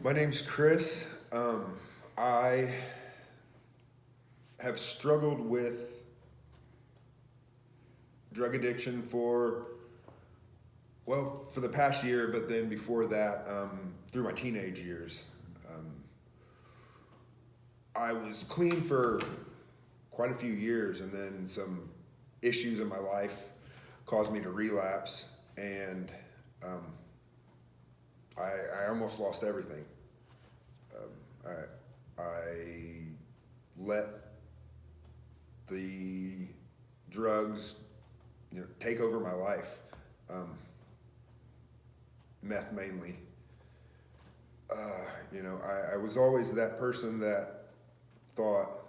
My name's Chris. I have struggled with drug addiction for the past year, but then before that, through my teenage years. I was clean for quite a few years, and then some issues in my life caused me to relapse, and I almost lost everything. I let the drugs, take over my life. Meth mainly. I was always that person that thought,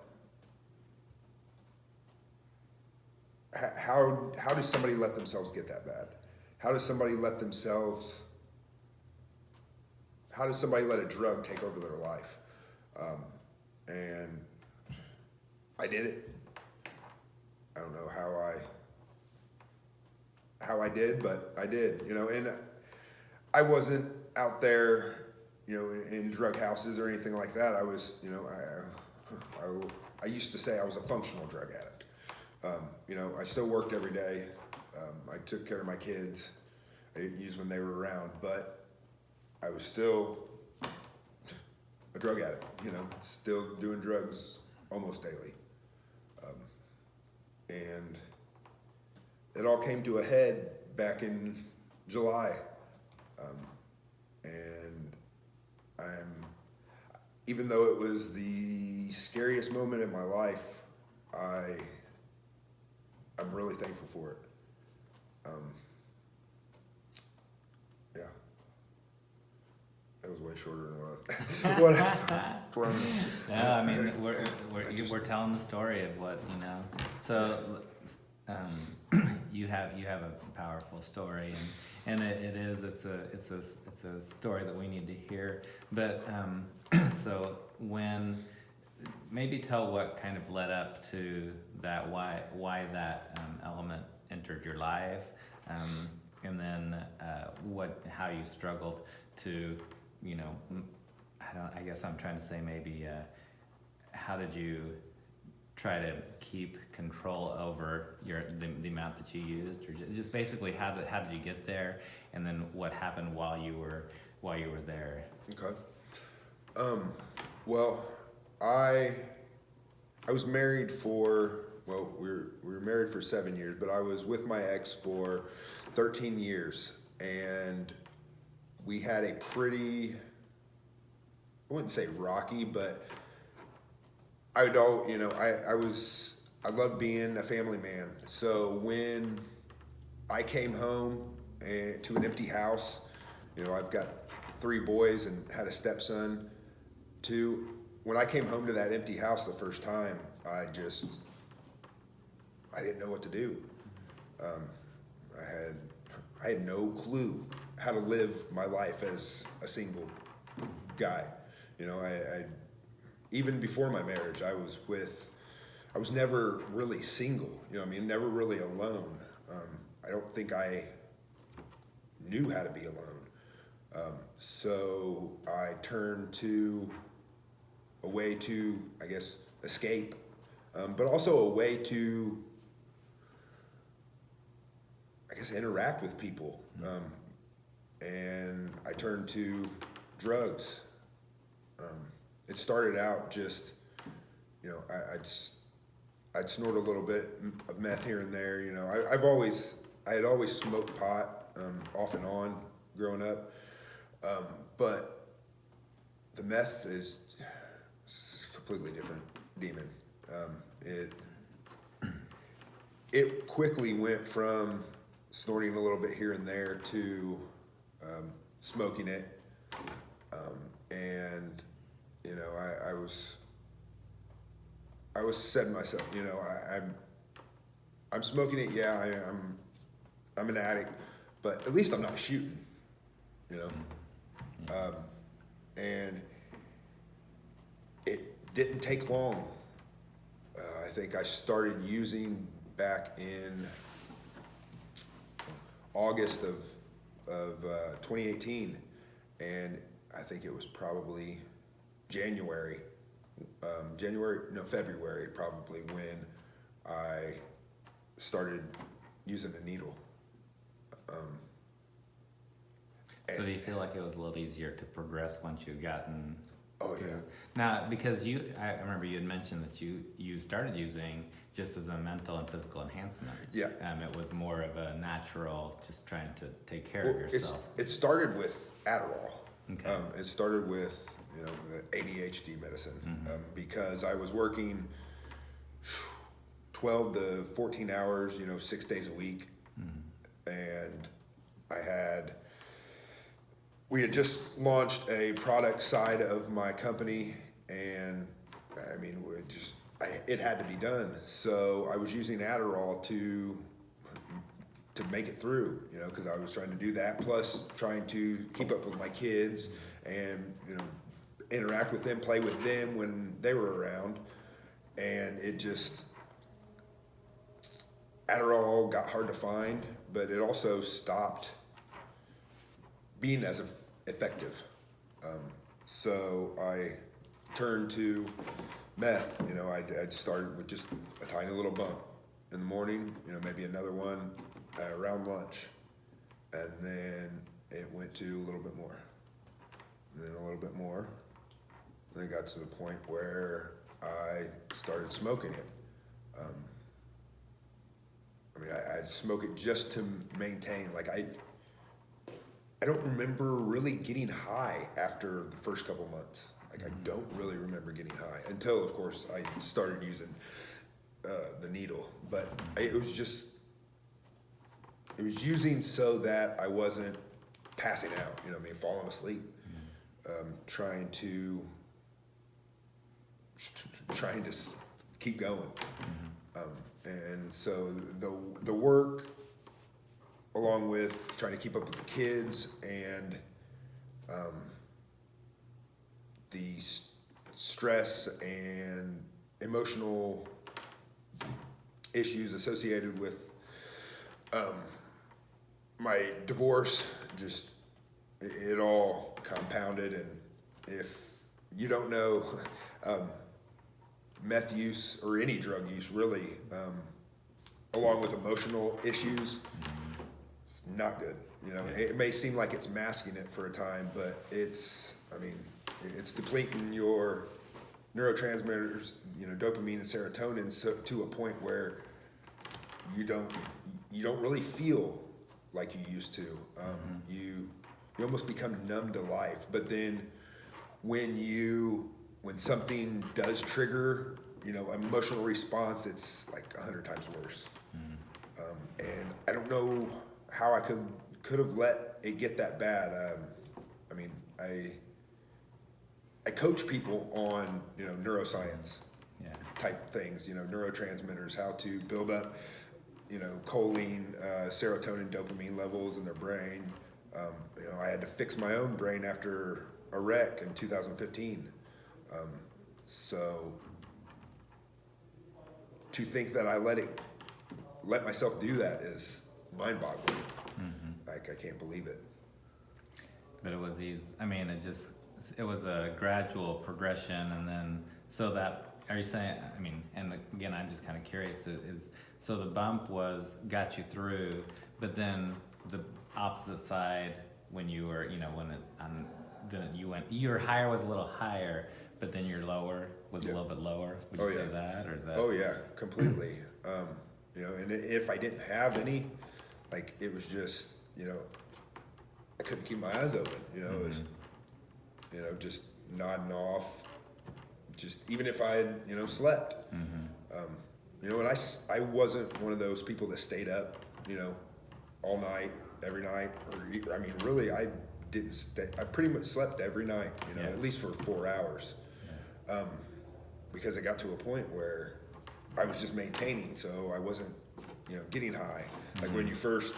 how does somebody let themselves get that bad? How does somebody let a drug take over their life? And I did it. I don't know how I did, but I did, and I wasn't out there, in drug houses or anything like that. I was, I used to say I was a functional drug addict. I still worked every day. I took care of my kids. I didn't use when they were around, but I was still a drug addict, still doing drugs almost daily. And it all came to a head back in July. And even though it was the scariest moment in my life, I'm really thankful for it. Yeah, that was way shorter than what I planned. No, I mean we're telling the story of what. So you have a powerful story, and it's a story that we need to hear. But so maybe tell what kind of led up to that, why that element entered your life, and then how you struggled to, I guess I'm trying to say maybe how did you try to keep control over the amount that you used, or just basically how did you get there, and then what happened while you were there? Okay. Well, I was married we were married for 7 years, but I was with my ex for 13 years, and we had a pretty, I wouldn't say rocky, but I loved being a family man. So when I came home to an empty house, I've got 3 boys and had a stepson too. When I came home to that empty house the first time, I didn't know what to do. I had no clue how to live my life as a single guy. I even before my marriage, I was never really single. Never really alone. I don't think I knew how to be alone. So I turned to a way to, I guess, escape, but also a way to, I guess, interact with people. And I turned to drugs. It started out just, I'd snort a little bit of meth here and there. I had always smoked pot, off and on growing up. But the meth is a completely different demon. It quickly went from snorting a little bit here and there to smoking it. And I was saying to myself, I'm smoking it. Yeah, I'm an addict, but at least I'm not shooting. And it didn't take long. I think I started using back in August of 2018, and I think it was probably February probably when I started using the needle. So do you feel like it was a little easier to progress once you've gotten? Oh yeah. Now, because I remember you had mentioned that you started using just as a mental and physical enhancement. Yeah. It was more of a natural, just trying to take care of yourself. It started with Adderall. Okay. It started with the ADHD medicine, because I was working 12 to 14 hours, 6 days a week, and we had just launched a product side of my company, and I mean, it had to be done. So I was using Adderall to make it through, because I was trying to do that, plus trying to keep up with my kids and, interact with them, play with them when they were around. And Adderall got hard to find, but it also stopped being as effective. So I turned to meth. I'd started with just a tiny little bump in the morning, maybe another one around lunch. And then it went to a little bit more, and then a little bit more. And then it got to the point where I started smoking it. I'd smoke it just to maintain, I don't remember really getting high after the first couple months. I don't really remember getting high until, of course, I started using the needle. But it was using so that I wasn't passing out, falling asleep, trying to keep going. And so the work, along with trying to keep up with the kids and the stress and emotional issues associated with my divorce, it all compounded. And if you don't know, meth use or any drug use really, along with emotional issues, it's not good. It may seem like it's masking it for a time, but it's depleting your neurotransmitters, dopamine and serotonin, to a point where you don't really feel like you used to. You almost become numb to life. But then when something does trigger, an emotional response, it's like 100 times worse. And I don't know how I could have let it get that bad. I coach people on, neuroscience type things, neurotransmitters, how to build up, choline, serotonin, dopamine levels in their brain. I had to fix my own brain after a wreck in 2015. So to think that I let myself do that is mind-boggling. I can't believe it. But it was easy. It was a gradual progression, and then are you saying? And again, I'm just kind of curious. So the bump got you through, but then the opposite side, when you were, your higher was a little higher, but then your lower was a little bit lower. Would you say that, or is that? Oh yeah, completely. And if I didn't have any, it was just, I couldn't keep my eyes open. It was, just nodding off. Just even if I had, slept. And I wasn't one of those people that stayed up, all night, every night. Really, I didn't stay. I pretty much slept every night, at least for 4 hours. Because it got to a point where I was just maintaining, so I wasn't, getting high. Like when you first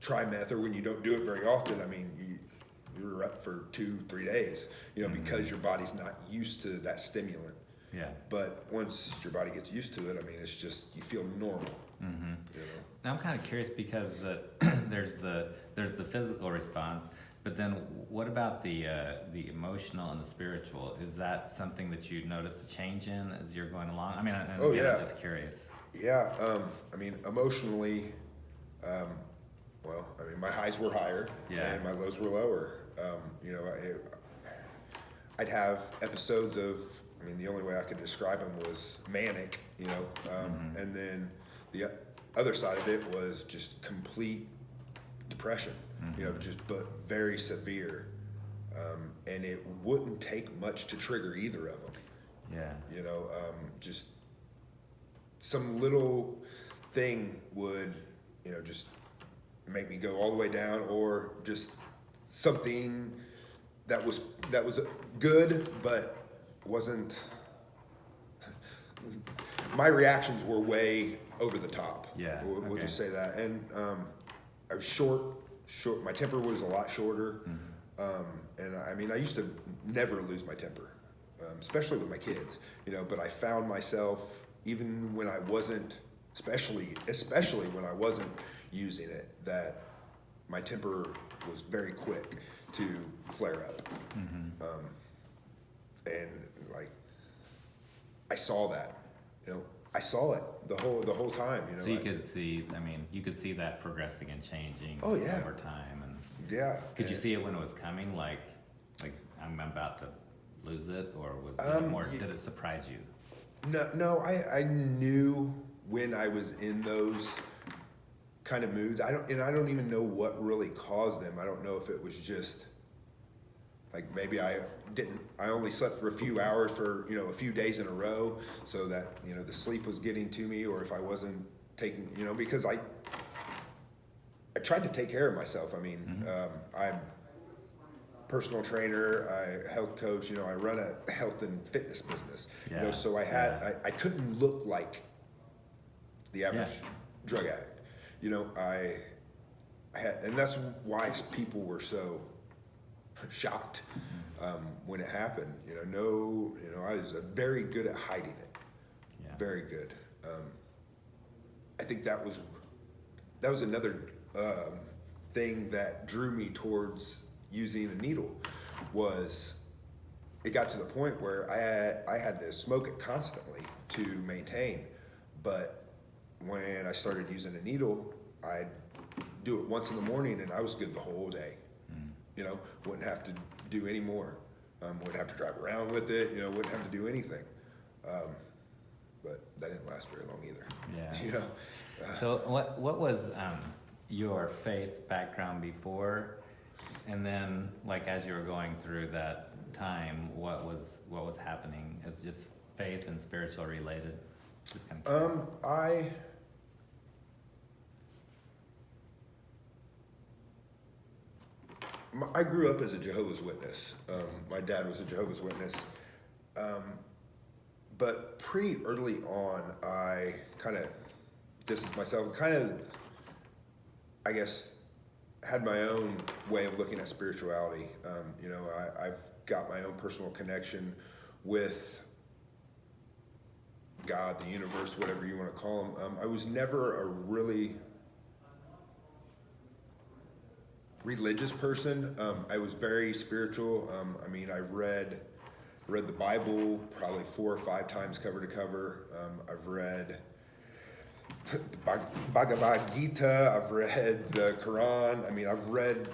try meth, or when you don't do it very often, you're up for 2-3 days, because your body's not used to that stimulant. Yeah. But once your body gets used to it, it's just, you feel normal. Now I'm kind of curious, because there's the physical response, But then, what about the emotional and the spiritual? Is that something that you notice a change in as you're going along? I mean, I'm just curious. Yeah, I mean, emotionally, my highs were higher and my lows were lower. I'd have episodes of, the only way I could describe them was manic, and then the other side of it was just complete depression, but very severe. And it wouldn't take much to trigger either of them. Yeah. Just some little thing would, just make me go all the way down, or just something that was good, but wasn't. My reactions were way over the top. Yeah. We'll just say that. And I was short. My temper was a lot shorter. And I used to never lose my temper, especially with my kids, but I found myself, even when I wasn't, especially when I wasn't using it, that my temper was very quick to flare up. And like, I saw that, I saw it the whole time, So you could see that progressing and changing over time. And yeah. Could you see it when it was coming? Like I'm about to lose it, or was it more? Did it surprise you? No. I knew when I was in those kind of moods. I don't even know what really caused them. I don't know if it was just like maybe I only slept for a few hours for a few days in a row, so that the sleep was getting to me, or if I wasn't taking because I tried to take care of myself. I'm personal trainer, I health coach, I run a health and fitness business. So I couldn't look like the average drug addict. I had, and that's why people were so shocked when it happened. I was very good at hiding it. Very good. I think that was another thing that drew me towards using a needle. Was it got to the point where I had to smoke it constantly to maintain, but when I started using a needle, I'd do it once in the morning and I was good the whole day. Wouldn't have to do any more. Wouldn't have to drive around with it, wouldn't have to do anything. But that didn't last very long either. Yeah. So what was your faith background before, and then like as you were going through that time, what was happening? Is just faith and spiritual related? Just kind of I grew up as a Jehovah's Witness. My dad was a Jehovah's Witness. But pretty early on, I kind of distanced myself, I guess, had my own way of looking at spirituality. I've got my own personal connection with God, the universe, whatever you want to call him. I was never a really religious person. I was very spiritual. I read the Bible probably 4 or 5 times cover to cover. I've read the Bhagavad Gita. I've read the Quran. I've read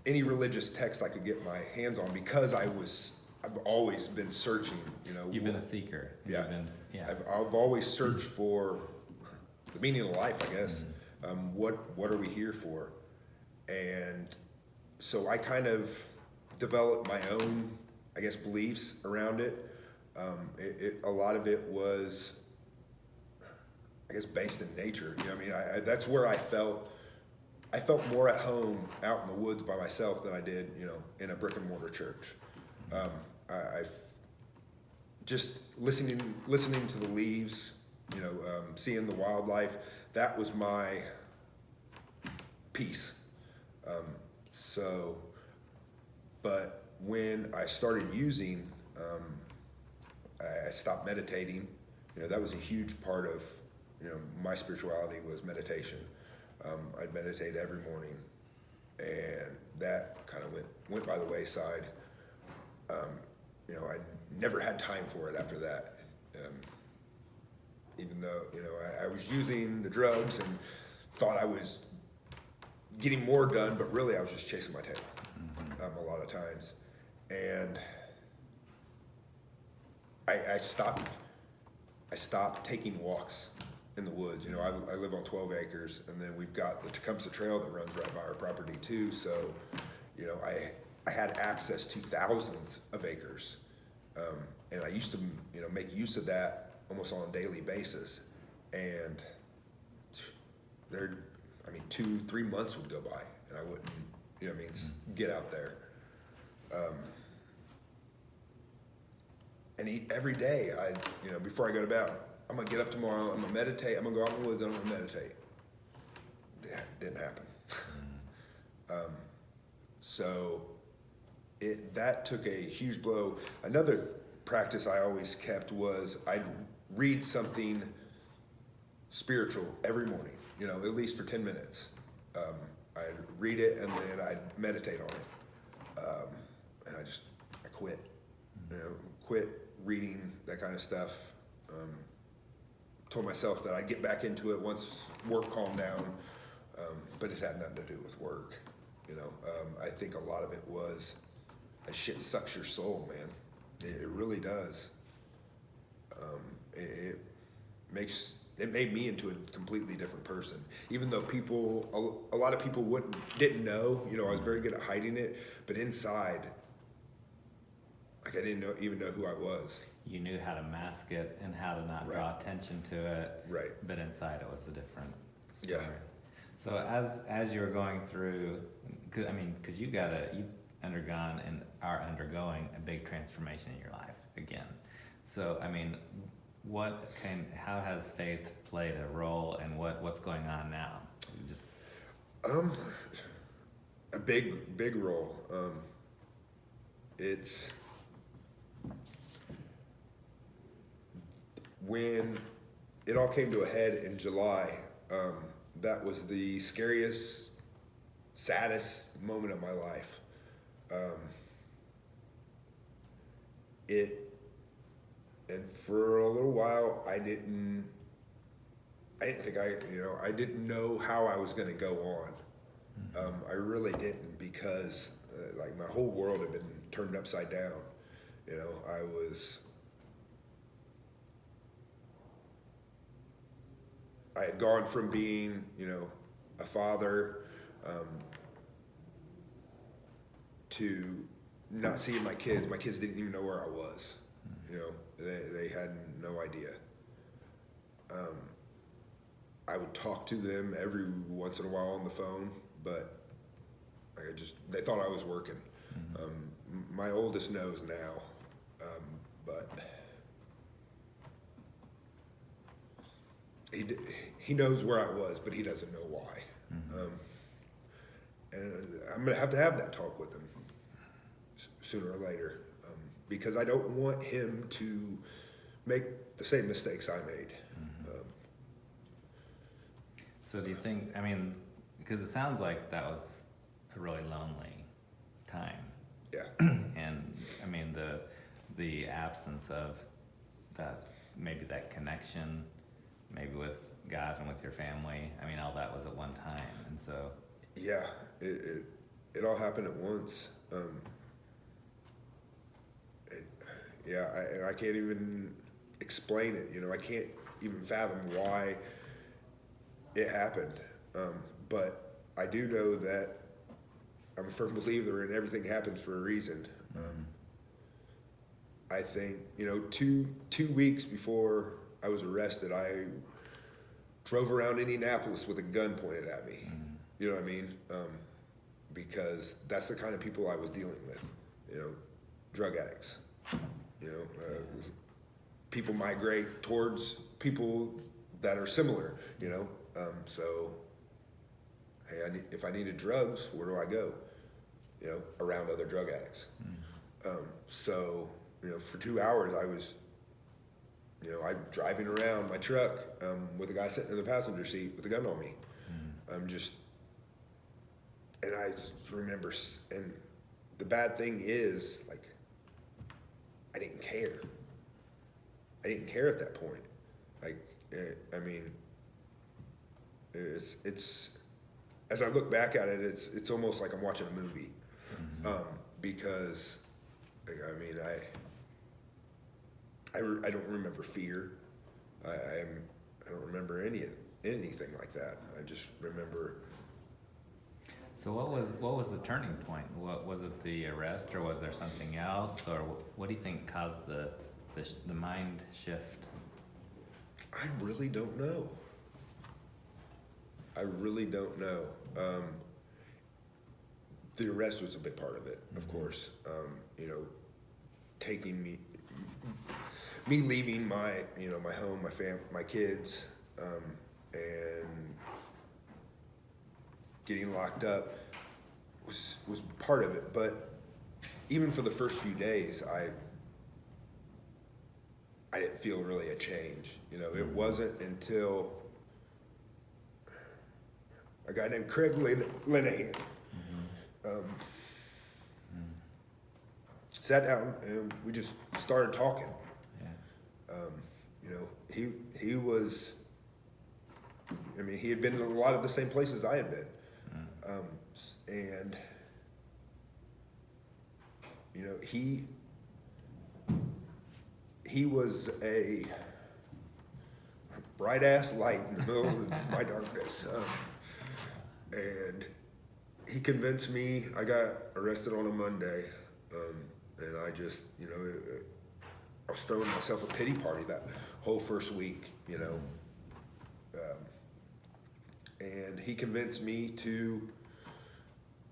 any religious text I could get my hands on, because I've always been searching. You've been a seeker. Yeah. I've always searched for the meaning of life, I guess. What are we here for? And so I kind of developed my own, I guess, beliefs around it. A lot of it was, I guess, based in nature. That's where I felt more at home out in the woods by myself than I did, in a brick and mortar church. I just listening to the leaves, seeing the wildlife. That was my peace. But when I started using, I stopped meditating. That was a huge part of, my spirituality was meditation. I'd meditate every morning, and that kind of went by the wayside. You know, I never had time for it after that. Even though, you know, I was using the drugs and thought I was getting more done, but really I was just chasing my tail a lot of times. And I stopped taking walks in the woods. You know, I live on 12 acres, and then we've got the Tecumseh Trail that runs right by our property too. So, you know, I had access to thousands of acres. And I used to, you know, make use of that almost on a daily basis. And there, I mean, 2-3 months would go by and I wouldn't, you know what I mean, get out there. And eat every day. You know, before I go to bed, I'm gonna get up tomorrow, I'm gonna meditate, I'm gonna go out in the woods, and I'm gonna meditate. That didn't happen. So that took a huge blow. Another practice I always kept was I'd read something spiritual every morning, you know, at least for 10 minutes. I'd read it and then I'd meditate on it. And I quit, you know, quit reading that kind of stuff. Told myself that I'd get back into it once work calmed down, but it had nothing to do with work, you know. I think a lot of it was, that shit sucks your soul, man. It really does. It made me into a completely different person. Even though a lot of people didn't know, you know, I was very good at hiding it, but inside, like I didn't even know who I was. You knew how to mask it and how to not draw attention to it. Right. But inside it was a different story. Yeah. So as you were going through, because you've undergone and are undergoing a big transformation in your life again. So I mean, how has faith played a role, and what's going on now? Just a big role. It's when it all came to a head in July. That was the scariest, saddest moment of my life. And for a little while, I didn't know how I was going to go on. I really didn't, because like my whole world had been turned upside down. You know, I had gone from being, you know, a father, to not seeing my kids. My kids didn't even know where I was. You know, they had no idea. I would talk to them every once in a while on the phone, but they thought I was working. My oldest knows now, but he knows where I was, but he doesn't know why. And I'm gonna have to have that talk with him sooner or later, because I don't want him to make the same mistakes I made. So do you think, because it sounds like that was a really lonely time. Yeah. And the absence of that, maybe that connection, maybe with God and with your family, all that was at one time, and so. Yeah, it all happened at once. I can't even explain it. You know, I can't even fathom why it happened. But I do know that I'm a firm believer in everything happens for a reason. I think, you know, two weeks before I was arrested, I drove around Indianapolis with a gun pointed at me. You know what I mean? Because that's the kind of people I was dealing with. You know, drug addicts. You know, people migrate towards people that are similar. You know, so hey, if I needed drugs, where do I go? You know, around other drug addicts. So you know, for 2 hours I was, you know, I'm driving around my truck with a guy sitting in the passenger seat with a gun on me. And I remember, and the bad thing is, like, I didn't care. I didn't care at that point. Like, I mean, it's as I look back at it, it's almost like I'm watching a movie, because, like, I mean, I don't remember fear. I don't remember anything like that. I just remember. So what was the turning point? What was it? The arrest, or was there something else, or what do you think caused the mind shift? I really don't know. I really don't know. The arrest was a big part of it, of course. You know, taking me leaving my, you know, my home, my kids, and getting locked up was part of it. But even for the first few days, I didn't feel really a change. You know, it wasn't until a guy named Craig Linehan sat down and we just started talking. Yeah. You know, he was, I mean, he had been in a lot of the same places I had been. And, you know, he was a bright ass light in the middle of my darkness. And he convinced me. I got arrested on a Monday, and I just, you know, I was throwing myself a pity party that whole first week, you know. And he convinced me to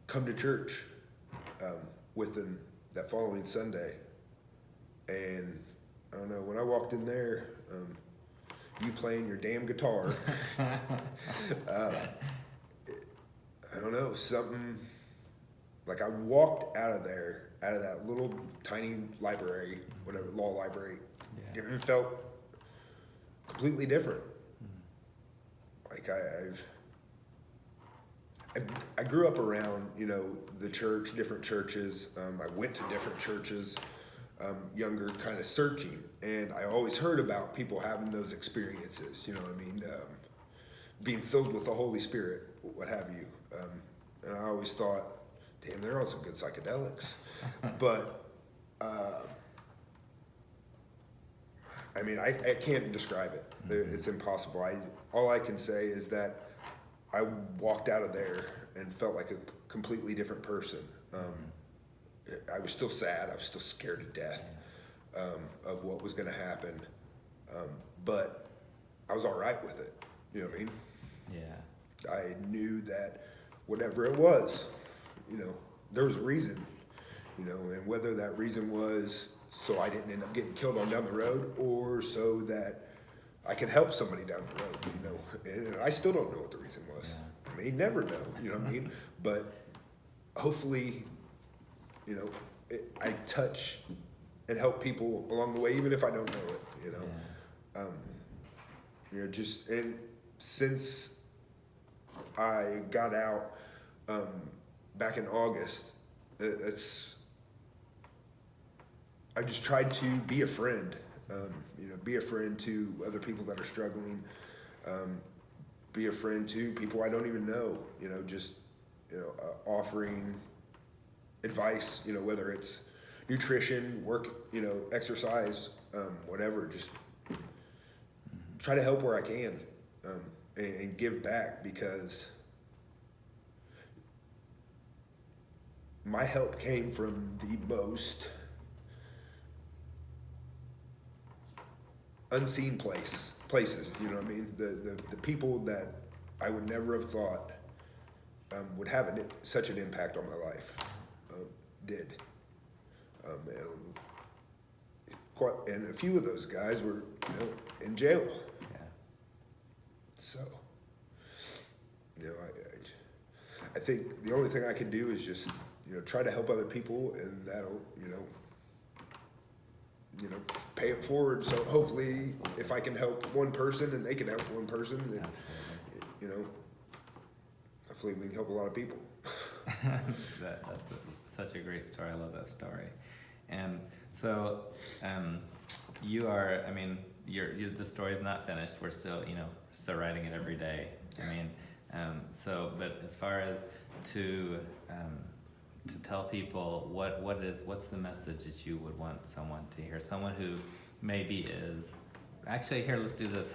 come to church with him that following Sunday. And I don't know, when I walked in there, you playing your damn guitar, I don't know, something, like I walked out of there, out of that little tiny library, whatever, law library, it felt completely different. Like I grew up around, you know, the church, different churches. I went to different churches, younger, kind of searching, and I always heard about people having those experiences. You know what I mean? Being filled with the Holy Spirit, what have you. And I always thought, damn, they're on some good psychedelics. But I mean, I can't describe it. It's impossible. All I can say is that I walked out of there and felt like a completely different person. I was still sad. I was still scared to death of what was going to happen. But I was all right with it. You know what I mean? Yeah. I knew that whatever it was, you know, there was a reason, you know, and whether that reason was so I didn't end up getting killed on down the road or so that I could help somebody down the road, you know, and I still don't know what the reason was. Yeah. I may never know, you know what I mean? But hopefully, you know, I touch and help people along the way, even if I don't know it, you know. Yeah. You know, just, and since I got out back in August, I just tried to be a friend, you know, be a friend to other people that are struggling, be a friend to people I don't even know, you know, just, you know, offering advice, you know, whether it's nutrition, work, you know, exercise, whatever, just try to help where I can, and give back, because my help came from the most unseen places, you know what I mean? The people that I would never have thought would have such an impact on my life did. And a few of those guys were, you know, in jail. Yeah. So, you know, I think the only thing I can do is just, you know, try to help other people, and that'll, you know, pay it forward. So hopefully, if I can help one person and they can help one person, then, you know, hopefully we can help a lot of people. That's such such a great story. I love that story. And so, you are, I mean, the story's not finished. We're still, still writing it every day. I mean, but as far as to tell people what's the message that you would want someone to hear? Someone who maybe is, actually, here, let's do this.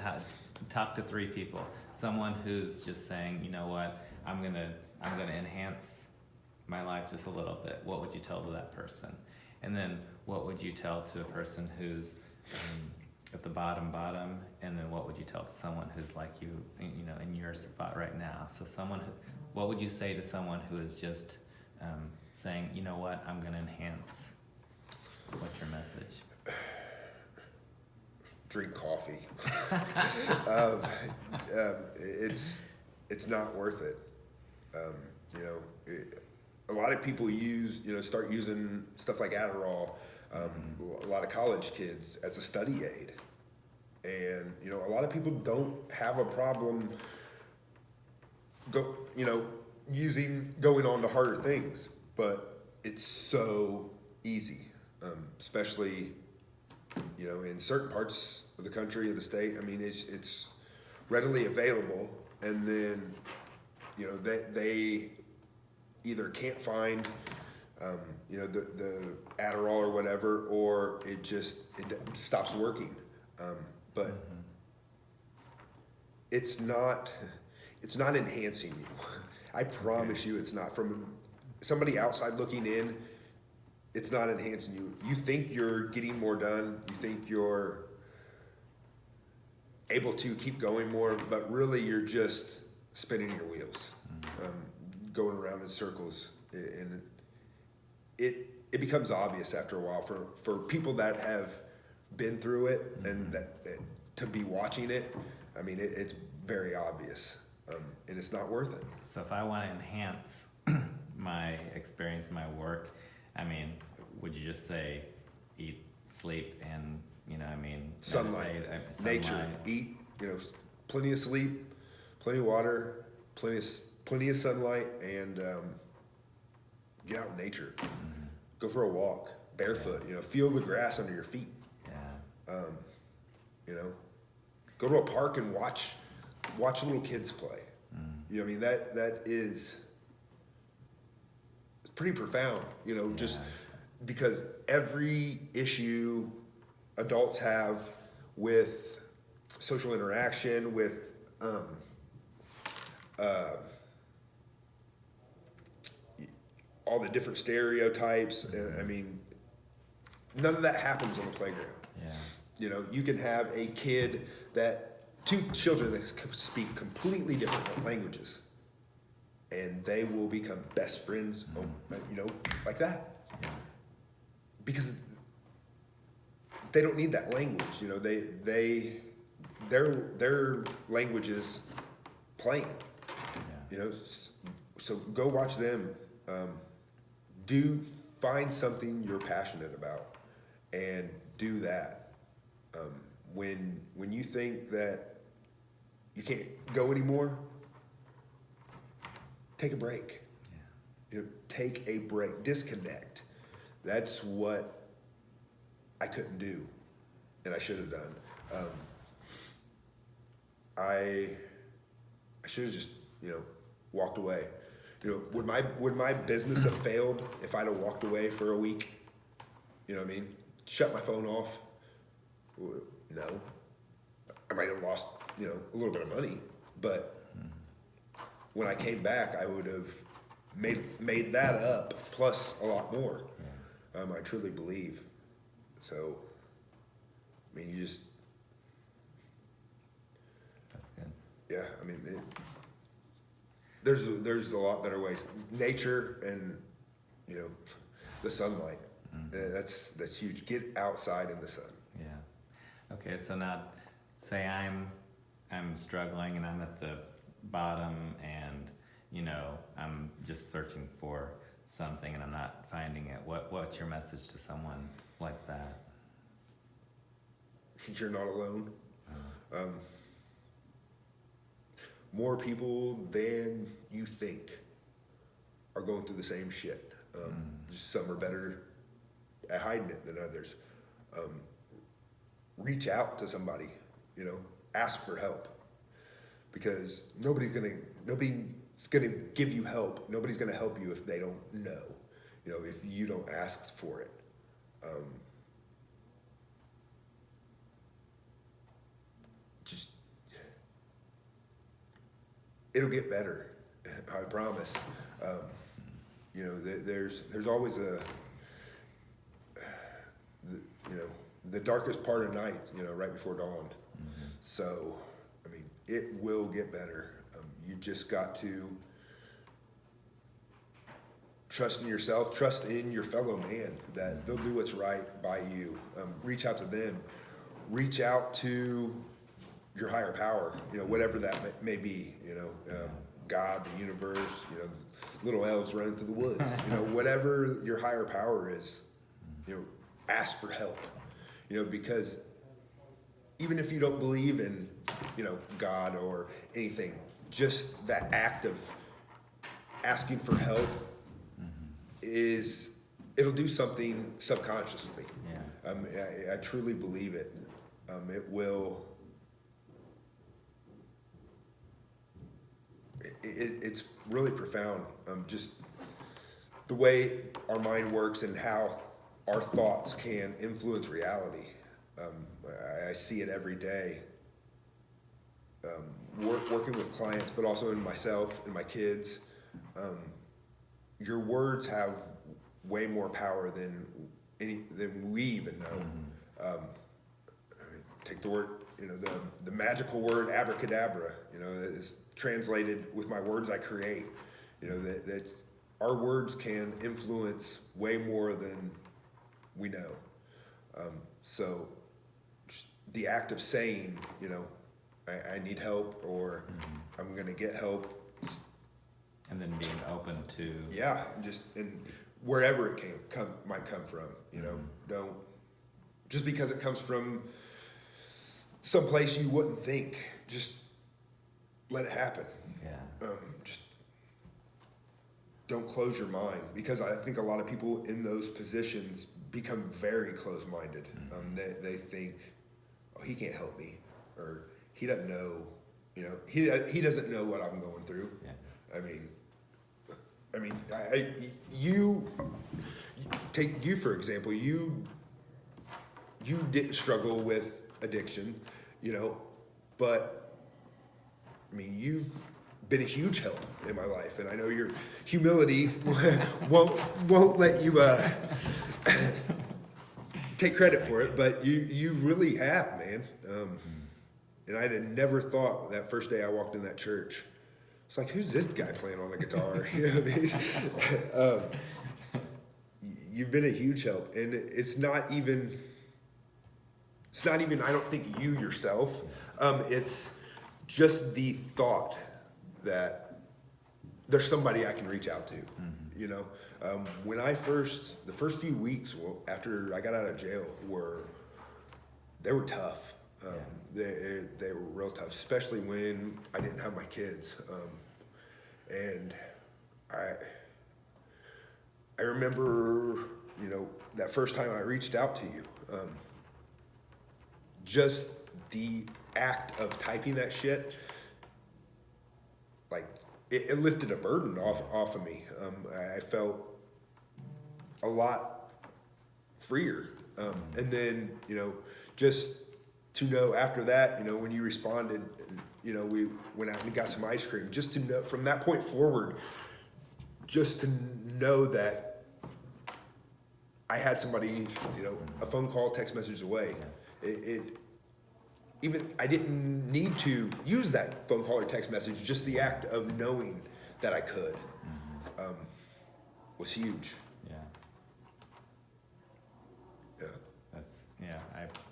Talk to 3 people. Someone who's just saying, you know what, I'm gonna enhance my life just a little bit. What would you tell to that person? And then what would you tell to a person who's at the bottom? And then what would you tell to someone who's like you, in your spot right now? So what would you say to someone who is just saying, you know what, I'm gonna enhance? What's your message? Drink coffee. It's not worth it. A lot of people start using stuff like Adderall. A lot of college kids as a study aid, and a lot of people don't have a problem going on to harder things, but it's so easy, especially in certain parts of the country, of the state. I mean, it's readily available, and then they either can't find the Adderall or whatever, or it stops working. But it's not enhancing you. I promise you, it's not. From somebody outside looking in, it's not enhancing you. You think you're getting more done. You think you're able to keep going more, but really you're just spinning your wheels, going around in circles. And it becomes obvious after a while for people that have been through it, and that to be watching it. I mean, it's very obvious, and it's not worth it. So if I want to enhance my experience, my work, I mean, would you just say eat, sleep, and sunlight, meditate, nature, eat, plenty of sleep, plenty of water, plenty of sunlight, and get out in nature. Go for a walk, barefoot. Feel the grass under your feet. Go to a park and watch little kids play. I mean, that is, it's pretty profound. Just because every issue adults have with social interaction, with all the different stereotypes. I mean, none of that happens on the playground. You can have a kid two children that speak completely different languages, and they will become best friends, like that. Because they don't need that language. Their language is playing. So go watch them. Find something you're passionate about, and do that. When you think that you can't go anymore, take a break. Take a break. Disconnect. That's what I couldn't do, and I should have done. I should have just walked away. Would my business have failed if I'd have walked away for a week? You know what I mean? Shut my phone off? No. I might have lost, a little bit of money, but when I came back, I would have made that up plus a lot more. I truly believe. So, I mean, that's good. Yeah, I mean, there's a lot better ways. Nature and the sunlight. That's huge. Get outside in the sun. Yeah. Okay, so now say I'm struggling and I'm at the bottom, and I'm just searching for something and I'm not finding it. What's your message to someone like that? You're not alone. More people than you think are going through the same shit. Just some are better at hiding it than others. Reach out to somebody, ask for help, because nobody's gonna give you help. Nobody's gonna help you if they don't know, if you don't ask for it. Just, it'll get better, I promise. There's always the darkest part of night, right before dawn. So, it will get better. You've just got to trust in yourself, trust in your fellow man, that they'll do what's right by you. Reach out to them. Reach out to your higher power, whatever that may be, God, the universe, little elves running through the woods, whatever your higher power is, ask for help, because even if you don't believe in, God or anything, just that act of asking for help it'll do something subconsciously. Yeah. I truly believe it. It will. It's really profound. Just the way our mind works and how our thoughts can influence reality. I see it every day. Working with clients, but also in myself and my kids. Your words have way more power than we even know. Take the word, the magical word abracadabra. That is translated with my words I create. That our words can influence way more than we know. So just the act of saying, I need help, or I'm gonna get help. And then being open to. Yeah, and wherever it might come from, don't, just because it comes from some place you wouldn't think, just let it happen. Yeah. Just don't close your mind, because I think a lot of people in those positions become very close-minded. They think, oh, he can't help me, or he doesn't know, he doesn't know what I'm going through. Yeah. You take you for example. You didn't struggle with addiction, but you've been a huge help in my life, and I know your humility won't let you take credit for it, but you really have, man. And I had never thought that first day I walked in that church, it's like, who's this guy playing on the guitar? You know what I mean? You've been a huge help, and it's not even, I don't think you yourself, it's just the thought that there's somebody I can reach out to, When the first few weeks after I got out of jail they were tough. They were real tough, especially when I didn't have my kids. And I remember, that first time I reached out to you, just the act of typing that shit, like it lifted a burden off of me. I felt a lot freer. And then, just to know after that, when you responded, we went out and got some ice cream, just to know from that point forward, just to know that I had somebody, a phone call, text message away. Even I didn't need to use that phone call or text message, just the act of knowing that I could was huge.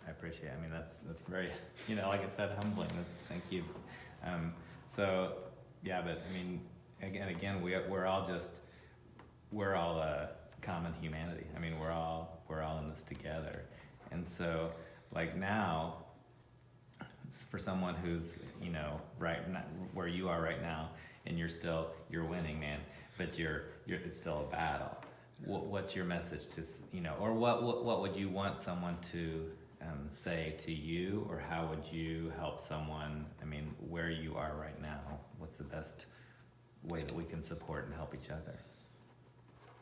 I appreciate it. That's very, like I said, humbling. Thank you. But again, we're all a common humanity. We're all in this together. And so, like now, for someone who's, right not where you are right now, and you're winning, man, but it's still a battle. what's your message to, or what would you want someone to say to you, or how would you help someone, where you are right now, what's the best way that we can support and help each other?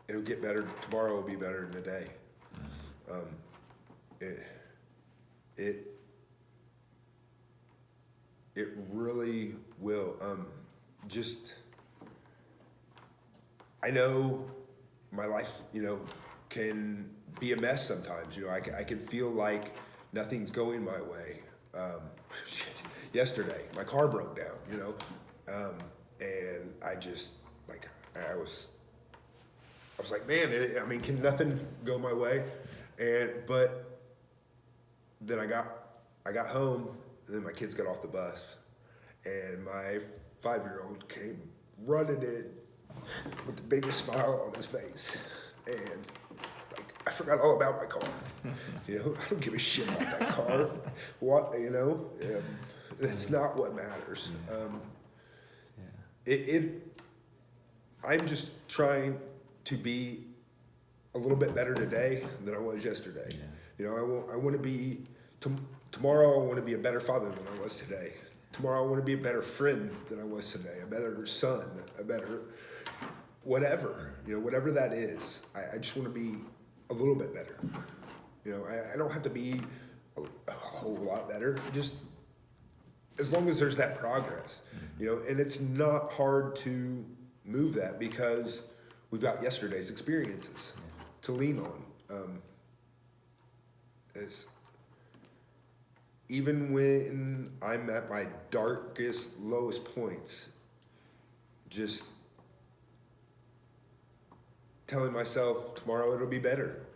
It'll get better. Tomorrow will be better than today. It really will. I know my life, can be a mess sometimes. I can feel like nothing's going my way. Yesterday, my car broke down, and I was like, man, can nothing go my way? But then I got home, and then my kids got off the bus, and my 5-year-old came running in with the biggest smile on his face, and I forgot all about my car. I don't give a shit about that car. That's not what matters. I'm just trying to be a little bit better today than I was yesterday. I want to be tomorrow. I want to be a better father than I was today. Tomorrow I want to be a better friend than I was today. A better son. A better whatever. Whatever that is. I just want to be a little bit better. I don't have to be a whole lot better. Just as long as there's that progress. And it's not hard to move that because we've got yesterday's experiences to lean on. Even when I'm at my darkest, lowest points, just telling myself tomorrow it'll be better.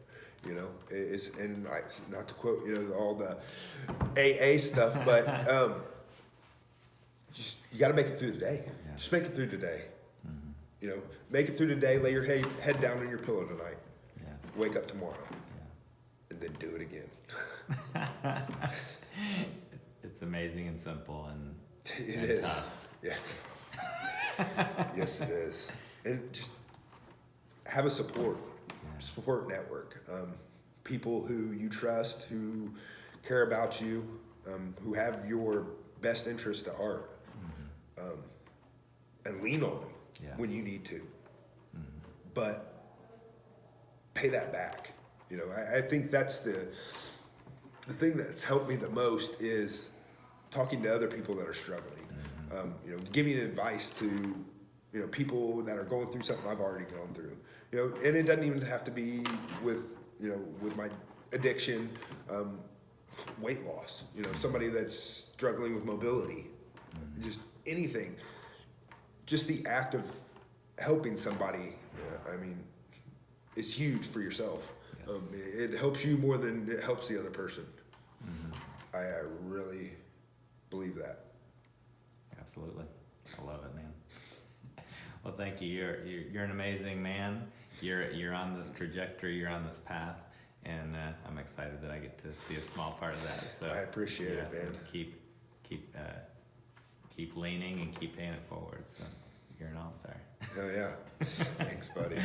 Not to quote all the AA stuff, but just you got to make it through the day. Yeah. Just make it through today. Mm-hmm. Make it through today. Lay your head down on your pillow tonight. Yeah. Wake up tomorrow, and then do it again. It's amazing and simple, and it is. Tough. Yeah. Yes, it is. And just have a support network. People who you trust, who care about you, who have your best interest at heart, and lean on them when you need to. Mm-hmm. But pay that back. I think that's the thing that's helped me the most is talking to other people that are struggling. Mm-hmm. Giving advice to people that are going through something I've already gone through. And it doesn't even have to be with my addiction, weight loss. Somebody that's struggling with mobility, just anything. Just the act of helping somebody, is huge for yourself. Yes. It helps you more than it helps the other person. Mm-hmm. I really believe that. Absolutely, I love it, man. Well, thank you. You're an amazing man. You're on this trajectory. You're on this path, and I'm excited that I get to see a small part of that. So I appreciate it, man. Keep leaning and keep paying it forward. So you're an all-star. Oh yeah. Thanks, buddy.